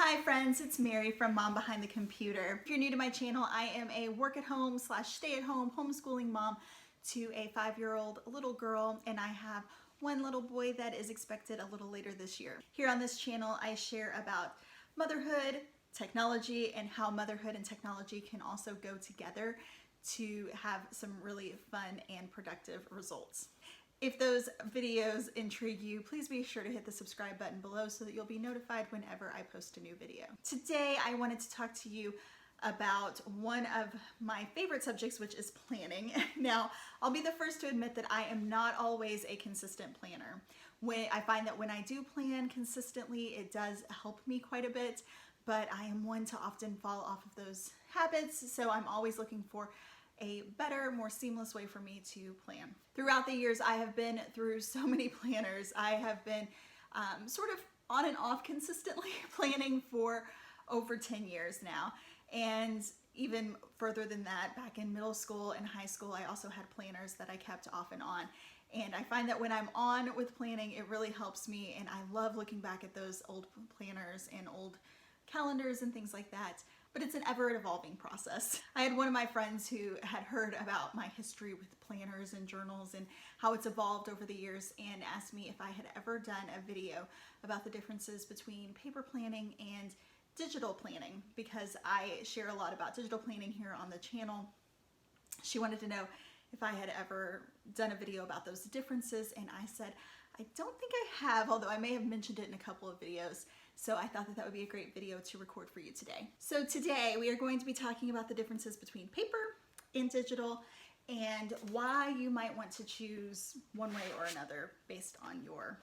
Hi friends, it's Mary from Mom Behind the Computer. If you're new to my channel, I am a work-at-home / stay-at-home homeschooling mom to a 5-year-old little girl, and I have one little boy that is expected a little later this year. Here on this channel, I share about motherhood, technology, and how motherhood and technology can also go together to have some really fun and productive results. If those videos intrigue you, please be sure to hit the subscribe button below so that you'll be notified whenever I post a new video. Today, I wanted to talk to you about one of my favorite subjects, which is planning. Now, I'll be the first to admit that I am not always a consistent planner. I find that when I do plan consistently, it does help me quite a bit, but I am one to often fall off of those habits, so I'm always looking for a better, more seamless way for me to plan. Throughout the years, I have been through so many planners. I have been sort of on and off consistently planning for over 10 years now. And even further than that, back in middle school and high school, I also had planners that I kept off and on. And I find that when I'm on with planning, it really helps me. And I love looking back at those old planners and old calendars and things like that. But it's an ever-evolving process. I had one of my friends who had heard about my history with planners and journals and how it's evolved over the years and asked me if I had ever done a video about the differences between paper planning and digital planning, because I share a lot about digital planning here on the channel. She wanted to know if I had ever done a video about those differences, and I said, I don't think I have, although I may have mentioned it in a couple of videos. So I thought that that would be a great video to record for you today. So today we are going to be talking about the differences between paper and digital and why you might want to choose one way or another based on your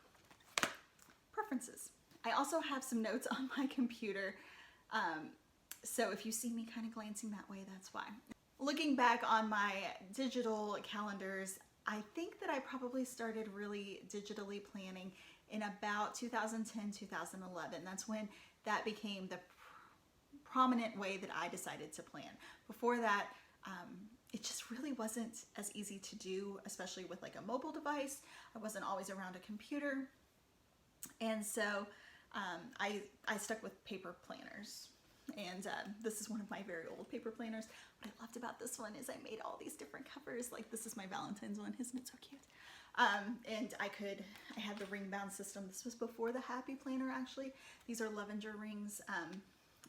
preferences. I also have some notes on my computer, so if you see me kind of glancing that way, that's why. Looking back on my digital calendars, I think that I probably started really digitally planning in about 2010, 2011. That's when that became the prominent way that I decided to plan. Before that, it just really wasn't as easy to do, especially with like a mobile device. I wasn't always around a computer. And so I stuck with paper planners. And this is one of my very old paper planners. What I loved about this one is I made all these different covers. Like this is my Valentine's one, isn't it so cute? And I had the ring bound system. This was before the Happy Planner actually. These are Lavender rings,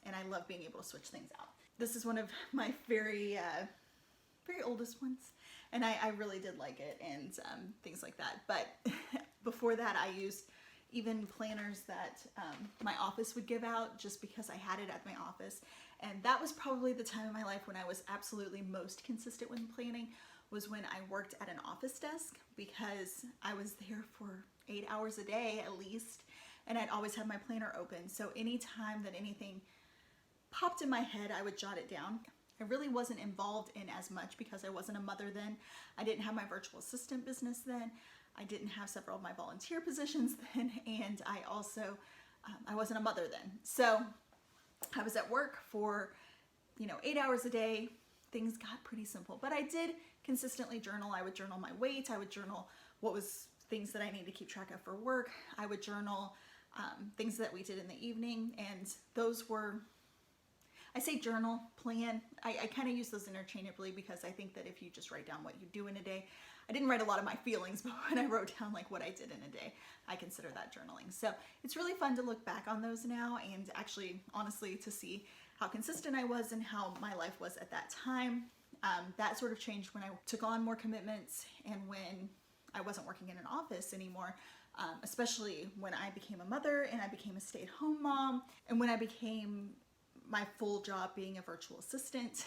and I love being able to switch things out. This is one of my very oldest ones, and I really did like it and things like that. But before that, I used even planners that my office would give out just because I had it at my office. And that was probably the time in my life when I was absolutely most consistent when planning, was when I worked at an office desk, because I was there for 8 hours a day at least, and I'd always have my planner open. So anytime that anything popped in my head, I would jot it down. I really wasn't involved in as much because I wasn't a mother then. I didn't have my virtual assistant business then. I didn't have several of my volunteer positions then, and I also, I wasn't a mother then. So I was at work for, 8 hours a day. Things got pretty simple, but I did consistently journal. I would journal my weight. I would journal what was things that I need to keep track of for work. I would journal things that we did in the evening, and those were, I say journal, plan. I kind of use those interchangeably because I think that if you just write down what you do in a day, I didn't write a lot of my feelings, but when I wrote down like what I did in a day, I consider that journaling. So it's really fun to look back on those now and actually, honestly, to see how consistent I was and how my life was at that time. That sort of changed when I took on more commitments and when I wasn't working in an office anymore, especially when I became a mother and I became a stay-at-home mom, and when I became my full job being a virtual assistant.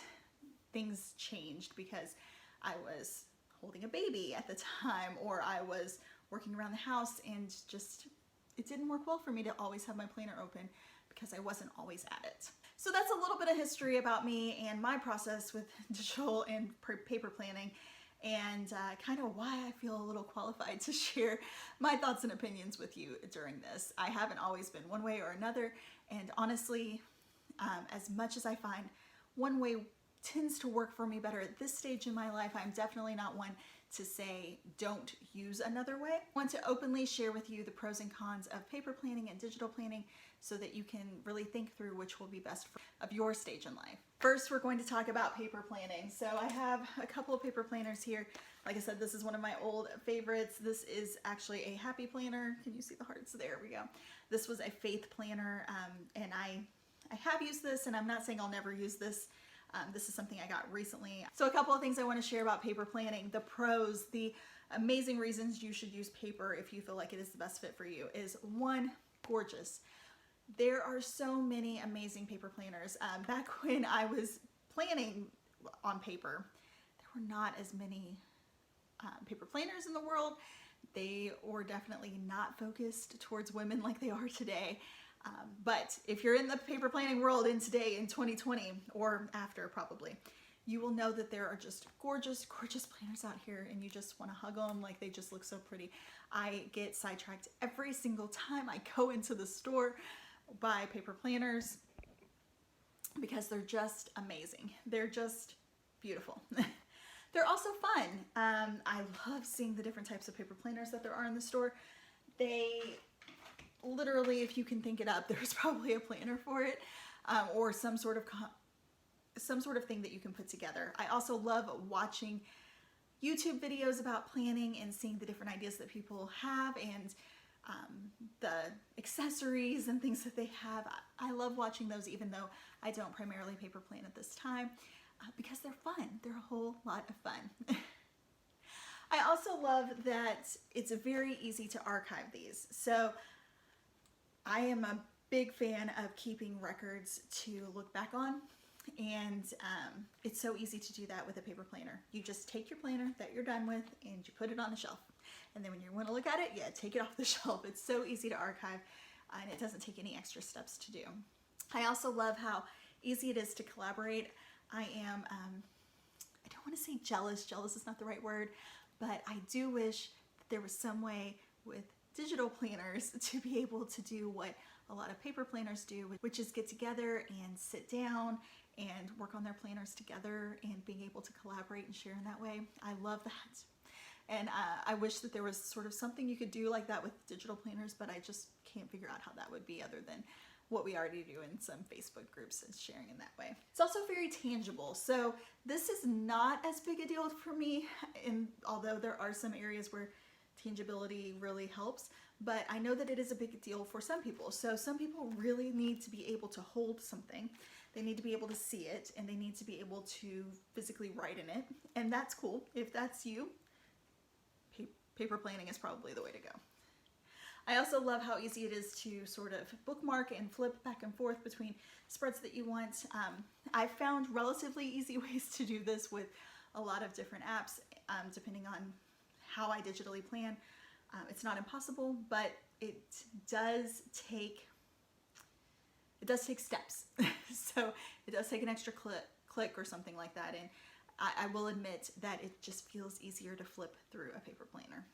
Things changed because I was holding a baby at the time, or I was working around the house, and just it didn't work well for me to always have my planner open because I wasn't always at it. So that's a little bit of history about me and my process with digital and paper planning, and kind of why I feel a little qualified to share my thoughts and opinions with you during this. I haven't always been one way or another, and honestly, as much as I find one way tends to work for me better at this stage in my life, I'm definitely not one to say don't use another way. I want to openly share with you the pros and cons of paper planning and digital planning so that you can really think through which will be best of your stage in life. First, we're going to talk about paper planning. So I have a couple of paper planners here. Like I said, this is one of my old favorites. This is actually a happy planner. Can you see the hearts? There we go. This was a faith planner, and I have used this, and I'm not saying I'll never use this. This is something I got recently. So a couple of things I want to share about paper planning. The pros, the amazing reasons you should use paper if you feel like it is the best fit for you is one, gorgeous. There are so many amazing paper planners. Back when I was planning on paper, there were not as many paper planners in the world. They were definitely not focused towards women like they are today. But if you're in the paper planning world in today, in 2020, or after probably, you will know that there are just gorgeous, gorgeous planners out here, and you just want to hug them like they just look so pretty. I get sidetracked every single time I go into the store, buy paper planners, because they're just amazing. They're just beautiful. They're also fun. I love seeing the different types of paper planners that there are in the store. They literally, if you can think it up, there's probably a planner for it, or some sort of thing that you can put together. I also love watching YouTube videos about planning and seeing the different ideas that people have and the accessories and things that they have. I love watching those, even though I don't primarily paper plan at this time, because they're fun. They're a whole lot of fun. I also love that it's very easy to archive these. So I am a big fan of keeping records to look back on, and it's so easy to do that with a paper planner. You just take your planner that you're done with and you put it on the shelf, and then when you want to look at it, take it off the shelf. It's so easy to archive, and it doesn't take any extra steps to do. I also love how easy it is to collaborate. I am, I don't want to say jealous is not the right word, but I do wish that there was some way with digital planners to be able to do what a lot of paper planners do, which is get together and sit down and work on their planners together and being able to collaborate and share in that way. I love that. And I wish that there was sort of something you could do like that with digital planners, but I just can't figure out how that would be other than what we already do in some Facebook groups and sharing in that way. It's also very tangible. So this is not as big a deal for me, although there are some areas where tangibility really helps, but I know that it is a big deal for some people. So some people really need to be able to hold something. They need to be able to see it, and they need to be able to physically write in it. And that's cool. If that's you, paper planning is probably the way to go. I also love how easy it is to sort of bookmark and flip back and forth between spreads that you want. I've found relatively easy ways to do this with a lot of different apps, depending on how I digitally plan. It's not impossible, but it does take steps. So it does take an extra click or something like that. And I will admit that it just feels easier to flip through a paper planner.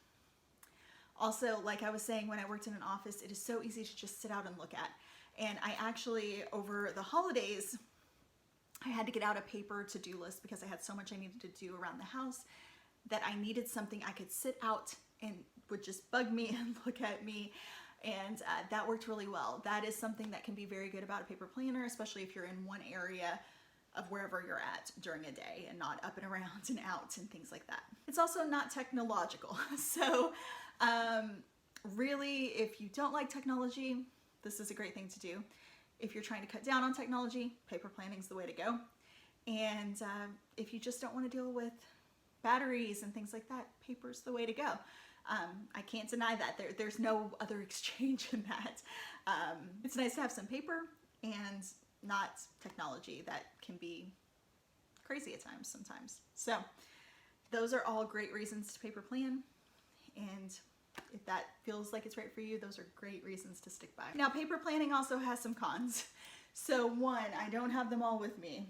Also, like I was saying, when I worked in an office, it is so easy to just sit out and look at. And I actually, over the holidays, I had to get out a paper to-do list because I had so much I needed to do around the house that I needed something I could sit out and would just bug me and look at me. And that worked really well. That is something that can be very good about a paper planner, especially if you're in one area of wherever you're at during a day and not up and around and out and things like that. It's also not technological. So really, if you don't like technology, this is a great thing to do. If you're trying to cut down on technology, paper planning is the way to go. And if you just don't want to deal with batteries and things like that, paper's the way to go. I can't deny that. There's no other exchange in that. It's nice to have some paper and not technology that can be crazy at times sometimes. So those are all great reasons to paper plan, and if that feels like it's right for you, those are great reasons to stick by. Now, paper planning also has some cons. So one, I don't have them all with me,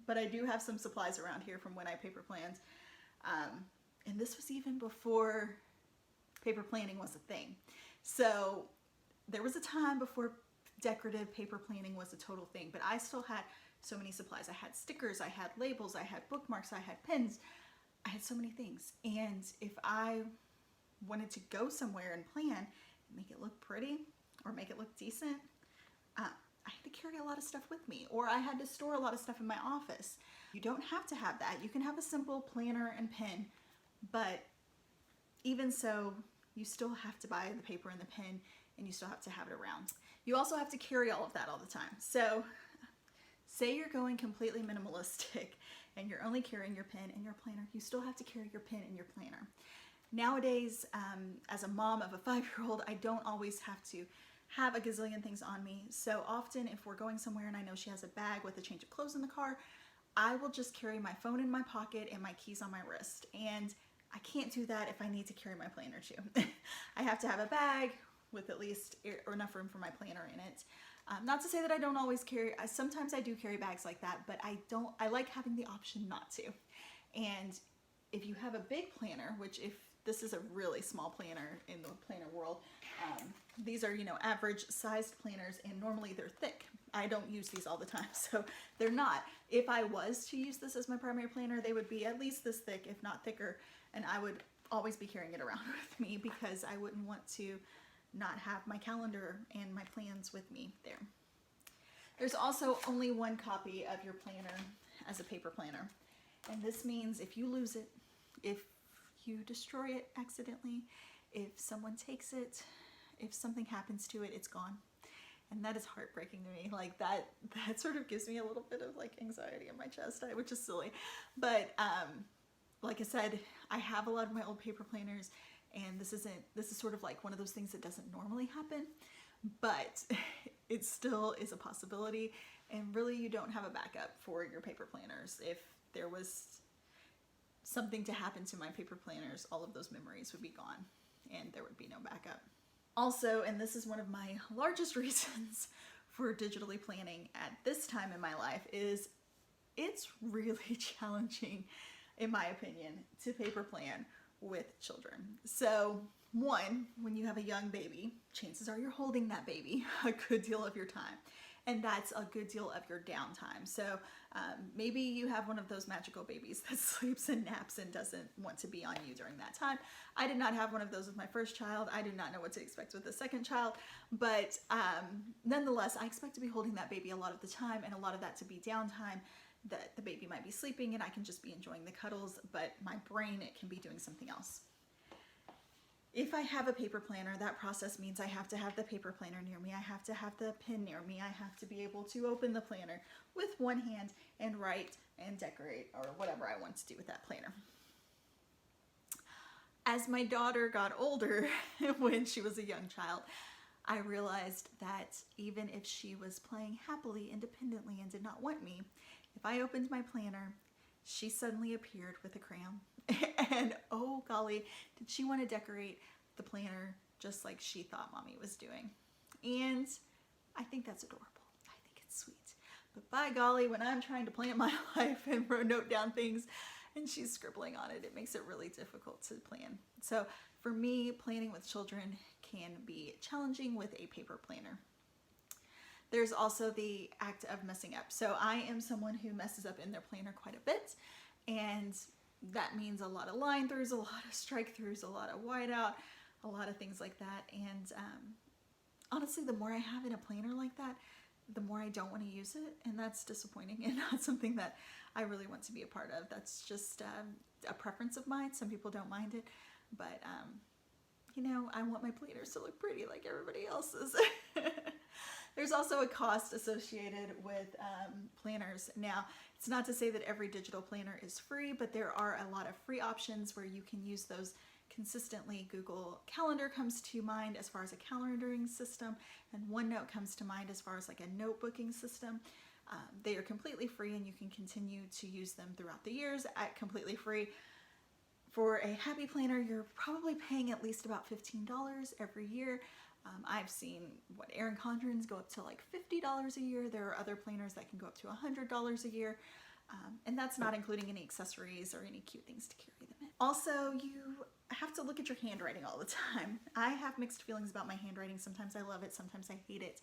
but I do have some supplies around here from when I paper planned. And this was even before paper planning was a thing. So there was a time before decorative paper planning was a total thing, but I still had so many supplies. I had stickers, I had labels, I had bookmarks, I had pins, I had so many things. And if I wanted to go somewhere and plan, make it look pretty or make it look decent, I had to carry a lot of stuff with me, or I had to store a lot of stuff in my office. You don't have to have that. You can have a simple planner and pen, but even so, you still have to buy the paper and the pen, and you still have to have it around. You also have to carry all of that all the time. So say you're going completely minimalistic and you're only carrying your pen and your planner, you still have to carry your pen and your planner. Nowadays, as a mom of a 5-year-old, I don't always have to have a gazillion things on me. So often if we're going somewhere and I know she has a bag with a change of clothes in the car, I will just carry my phone in my pocket and my keys on my wrist. And I can't do that if I need to carry my planner too. I have to have a bag with at least enough room for my planner in it. Not to say that I don't always carry, sometimes I do carry bags like that, but I like having the option not to. And if you have a big planner, which if this is a really small planner in the planner world, these are, average sized planners, and normally they're thick. I don't use these all the time, so they're not. If I was to use this as my primary planner, they would be at least this thick, if not thicker, and I would always be carrying it around with me because I wouldn't want to not have my calendar and my plans with me there. There's also only one copy of your planner as a paper planner, and this means if you lose it, if you destroy it accidentally, if someone takes it, if something happens to it, it's gone. And that is heartbreaking to me. Like that sort of gives me a little bit of like anxiety in my chest, which is silly. But like I said, I have a lot of my old paper planners, and this is sort of like one of those things that doesn't normally happen, but it still is a possibility. And really, you don't have a backup for your paper planners. If there was something to happen to my paper planners, all of those memories would be gone and there would be no backup. Also, and this is one of my largest reasons for digitally planning at this time in my life, is it's really challenging, in my opinion, to paper plan with children. So one, when you have a young baby, chances are you're holding that baby a good deal of your time. And that's a good deal of your downtime. So maybe you have one of those magical babies that sleeps and naps and doesn't want to be on you during that time. I did not have one of those with my first child. I do not know what to expect with the second child. But nonetheless, I expect to be holding that baby a lot of the time, and a lot of that to be downtime, that the baby might be sleeping and I can just be enjoying the cuddles, but my brain, it can be doing something else. If I have a paper planner, that process means I have to have the paper planner near me. I have to have the pen near me. I have to be able to open the planner with one hand and write and decorate or whatever I want to do with that planner. As my daughter got older, when she was a young child, I realized that even if she was playing happily, independently, and did not want me, if I opened my planner, she suddenly appeared with a crayon. And oh golly, did she want to decorate the planner just like she thought mommy was doing. And I think that's adorable. I think it's sweet. But by golly, when I'm trying to plan my life and note down things and she's scribbling on it, it makes it really difficult to plan. So for me, planning with children can be challenging with a paper planner. There's also the act of messing up. So I am someone who messes up in their planner quite a bit, and that means a lot of line throughs, a lot of strike throughs, a lot of whiteout, a lot of things like that. And honestly, the more I have in a planner like that, the more I don't want to use it, and that's disappointing and not something that I really want to be a part of. That's just a preference of mine. Some people don't mind it, but I want my planners to look pretty like everybody else's. There's also a cost associated with planners. Now, it's not to say that every digital planner is free, but there are a lot of free options where you can use those consistently. Google Calendar comes to mind as far as a calendaring system, and OneNote comes to mind as far as like a notebooking system. They are completely free, and you can continue to use them throughout the years at completely free. For a happy planner, you're probably paying at least about $15 every year. I've seen Erin Condren's go up to like $50 a year. There are other planners that can go up to $100 a year. And that's not including any accessories or any cute things to carry them in. Also, you have to look at your handwriting all the time. I have mixed feelings about my handwriting. Sometimes I love it, sometimes I hate it.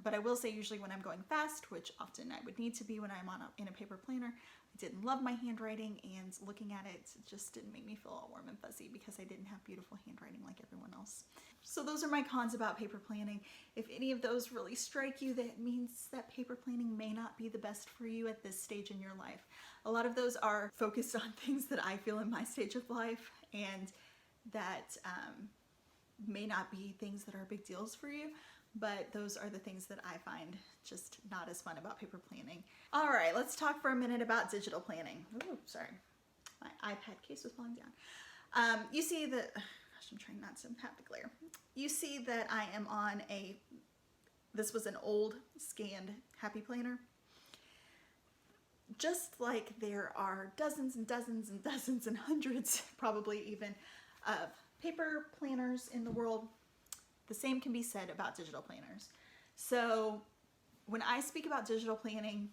But I will say usually when I'm going fast, which often I would need to be when I'm in a paper planner, didn't love my handwriting, and looking at it just didn't make me feel all warm and fuzzy because I didn't have beautiful handwriting like everyone else. So those are my cons about paper planning. If any of those really strike you, that means that paper planning may not be the best for you at this stage in your life. A lot of those are focused on things that I feel in my stage of life, and that may not be things that are big deals for you, but those are the things that I find just not as fun about paper planning. All right, let's talk for a minute about digital planning. Ooh, sorry, my iPad case was falling down. You see that, gosh, I'm trying not to have the glare. You see that I am on this was an old scanned Happy Planner. Just like there are dozens and dozens and dozens and hundreds, probably even, of paper planners in the world, the same can be said about digital planners. So when I speak about digital planning,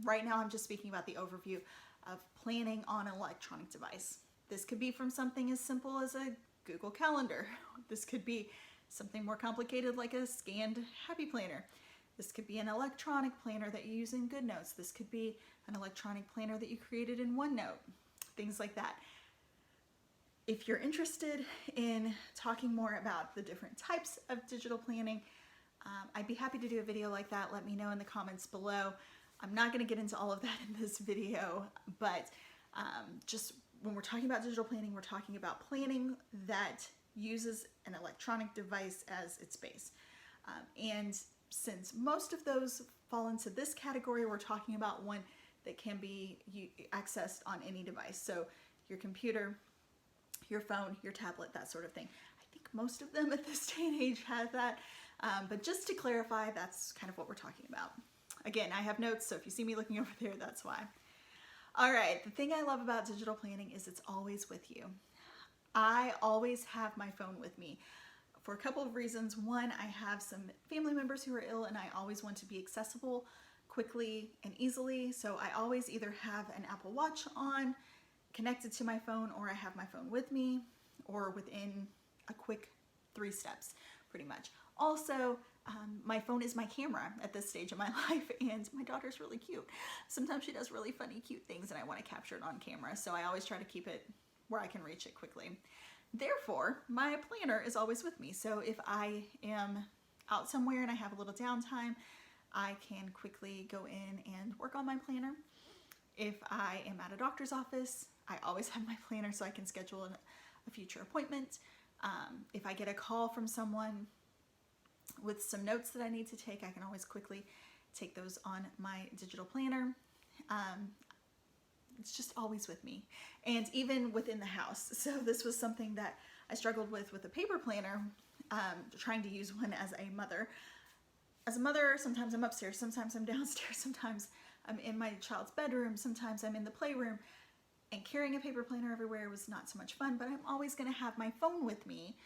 right now I'm just speaking about the overview of planning on an electronic device. This could be from something as simple as a Google Calendar. This could be something more complicated like a scanned Happy Planner. This could be an electronic planner that you use in GoodNotes. This could be an electronic planner that you created in OneNote, things like that. If you're interested in talking more about the different types of digital planning, I'd be happy to do a video like that. Let me know in the comments below. I'm not going to get into all of that in this video, but just when we're talking about digital planning, we're talking about planning that uses an electronic device as its base. And since most of those fall into this category, we're talking about one that can be accessed on any device. So your computer, your phone, your tablet, that sort of thing. I think most of them at this day and age have that, but just to clarify, that's kind of what we're talking about. Again, I have notes, so if you see me looking over there, that's why. All right, the thing I love about digital planning is it's always with you. I always have my phone with me for a couple of reasons. One, I have some family members who are ill, and I always want to be accessible quickly and easily, so I always either have an Apple Watch on, connected to my phone, or I have my phone with me, or within a quick 3 steps, pretty much. Also, my phone is my camera at this stage of my life, and my daughter's really cute. Sometimes she does really funny, cute things, and I want to capture it on camera, so I always try to keep it where I can reach it quickly. Therefore, my planner is always with me, so if I am out somewhere and I have a little downtime, I can quickly go in and work on my planner. If I am at a doctor's office, I always have my planner so I can schedule a future appointment. If I get a call from someone with some notes that I need to take, I can always quickly take those on my digital planner. It's just always with me, and even within the house. So this was something that I struggled with a paper planner, trying to use one as a mother. As a mother, sometimes I'm upstairs, sometimes I'm downstairs, sometimes I'm in my child's bedroom, sometimes I'm in the playroom, and carrying a paper planner everywhere was not so much fun, but I'm always going to have my phone with me.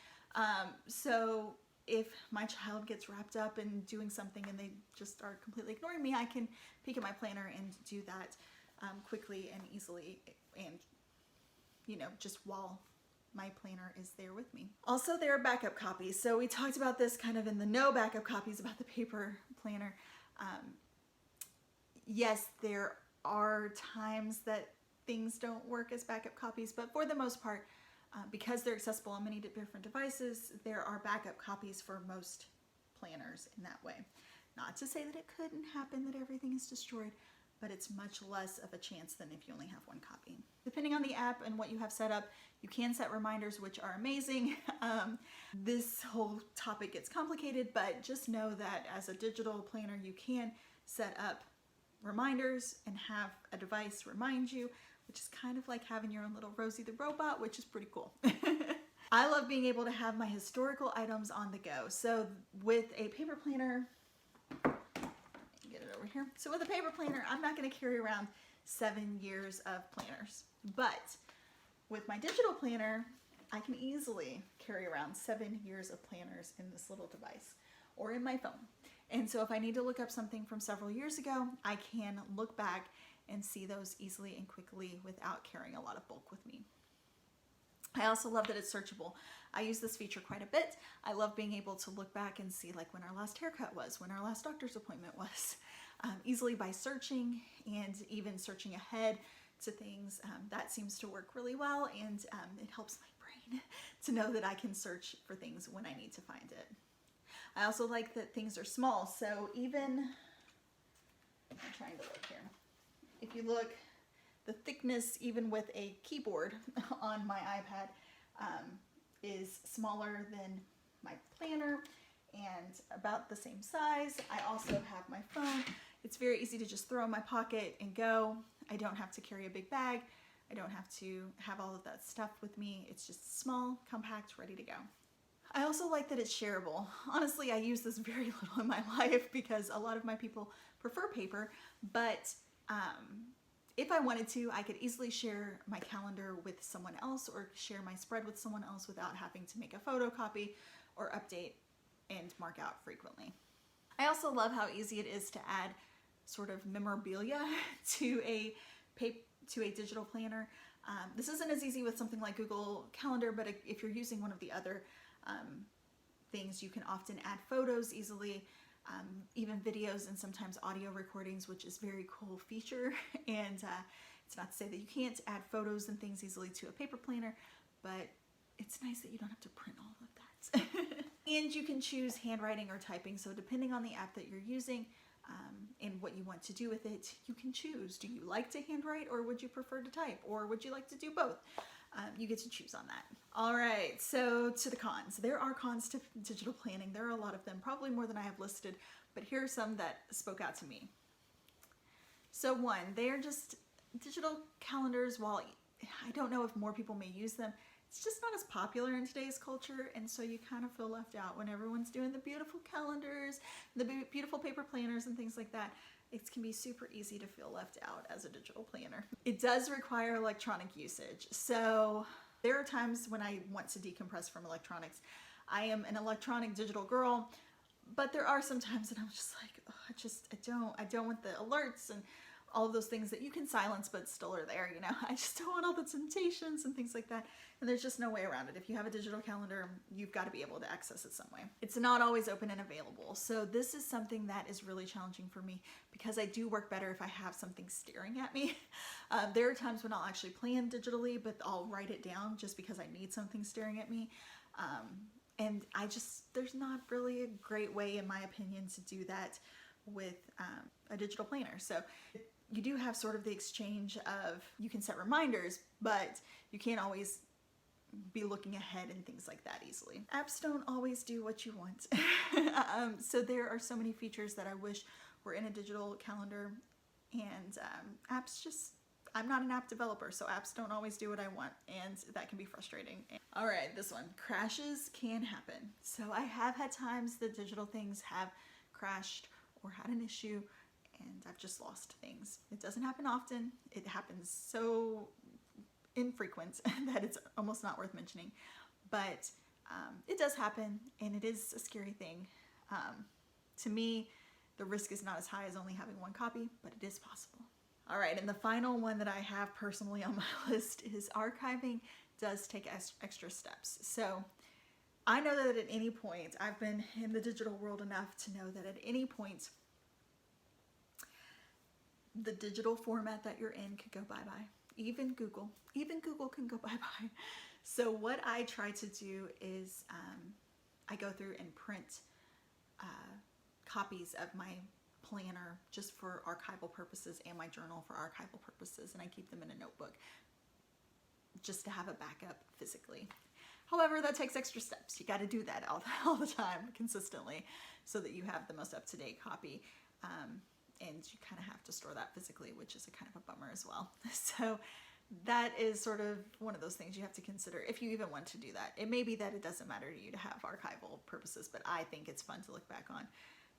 So if my child gets wrapped up in doing something and they just are completely ignoring me, I can pick up my planner and do that quickly and easily, and just while my planner is there with me. Also, there are backup copies. So we talked about this kind of in the no backup copies about the paper planner. Yes, there are times that things don't work as backup copies, but for the most part, because they're accessible on many different devices, there are backup copies for most planners in that way. Not to say that it couldn't happen that everything is destroyed, but it's much less of a chance than if you only have one copy. Depending on the app and what you have set up, you can set reminders, which are amazing. This whole topic gets complicated, but just know that as a digital planner, you can set up reminders and have a device remind you, which is kind of like having your own little Rosie the robot, which is pretty cool. I love being able to have my historical items on the go. So with a paper planner, get it over here. So with a paper planner, I'm not going to carry around 7 years of planners, but with my digital planner, I can easily carry around 7 years of planners in this little device or in my phone. And so if I need to look up something from several years ago, I can look back and see those easily and quickly without carrying a lot of bulk with me. I also love that it's searchable. I use this feature quite a bit. I love being able to look back and see like when our last haircut was, when our last doctor's appointment was, easily by searching and even searching ahead to things. That seems to work really well, and it helps my brain to know that I can search for things when I need to find it. I also like that things are small, so even, I'm trying to look here. If you look, the thickness, even with a keyboard on my iPad, is smaller than my planner and about the same size. I also have my phone. It's very easy to just throw in my pocket and go. I don't have to carry a big bag. I don't have to have all of that stuff with me. It's just small, compact, ready to go. I also like that it's shareable. Honestly, I use this very little in my life because a lot of my people prefer paper, but if I wanted to, I could easily share my calendar with someone else or share my spread with someone else without having to make a photocopy or update and mark out frequently. I also love how easy it is to add sort of memorabilia to a digital planner. This isn't as easy with something like Google Calendar, but if you're using one of the other things, you can often add photos easily, even videos and sometimes audio recordings, which is a very cool feature. And it's not to say that you can't add photos and things easily to a paper planner, but it's nice that you don't have to print all of that. And you can choose handwriting or typing. So depending on the app that you're using and what you want to do with it, you can choose. Do you like to handwrite, or would you prefer to type, or would you like to do both? You get to choose on that. All right, so to the cons. There are cons to digital planning. There are a lot of them, probably more than I have listed, but here are some that spoke out to me. So one, they are just digital calendars. While I don't know if more people may use them, it's just not as popular in today's culture, and so you kind of feel left out when everyone's doing the beautiful calendars, the beautiful paper planners and things like that. It can be super easy to feel left out as a digital planner. It does require electronic usage. So there are times when I want to decompress from electronics. I am an electronic digital girl, but there are some times that I'm just like, oh, I don't want the alerts and all of those things that you can silence but still are there, you know. I just don't want all the temptations and things like that. And there's just no way around it. If you have a digital calendar, you've got to be able to access it some way. It's not always open and available. So this is something that is really challenging for me because I do work better if I have something staring at me. There are times when I'll actually plan digitally, but I'll write it down just because I need something staring at me. And there's not really a great way, in my opinion, to do that with a digital planner. So you do have sort of the exchange of, you can set reminders, but you can't always be looking ahead and things like that easily. Apps don't always do what you want. So there are so many features that I wish were in a digital calendar, and apps just, I'm not an app developer, so apps don't always do what I want, and that can be frustrating. All right, this one, crashes can happen. So I have had times that digital things have crashed or had an issue, and I've just lost things. It doesn't happen often. It happens so infrequent that it's almost not worth mentioning, but it does happen, and it is a scary thing. To me, the risk is not as high as only having one copy, but it is possible. All right, and the final one that I have personally on my list is archiving does take extra steps. So I know that at any point, I've been in the digital world enough to know that at any point, the digital format that you're in could go bye-bye. Even Google can go bye-bye. So what I try to do is I go through and print copies of my planner just for archival purposes and my journal for archival purposes, and I keep them in a notebook just to have a backup physically. However, that takes extra steps. You got to do that all the time consistently so that you have the most up-to-date copy. And you kind of have to store that physically, which is a kind of a bummer as well. So that is sort of one of those things you have to consider if you even want to do that. It may be that it doesn't matter to you to have archival purposes, but I think it's fun to look back on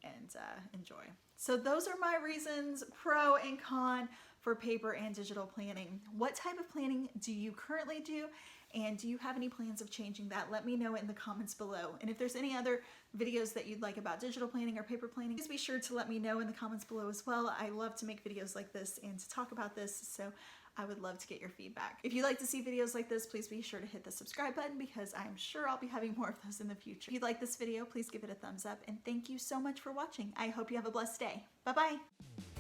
and enjoy. So those are my reasons, pro and con, for paper and digital planning. What type of planning do you currently do? And do you have any plans of changing that? Let me know in the comments below. And if there's any other videos that you'd like about digital planning or paper planning, please be sure to let me know in the comments below as well. I love to make videos like this and to talk about this. So I would love to get your feedback. If you'd like to see videos like this, please be sure to hit the subscribe button because I'm sure I'll be having more of those in the future. If you like this video, please give it a thumbs up, and thank you so much for watching. I hope you have a blessed day. Bye-bye.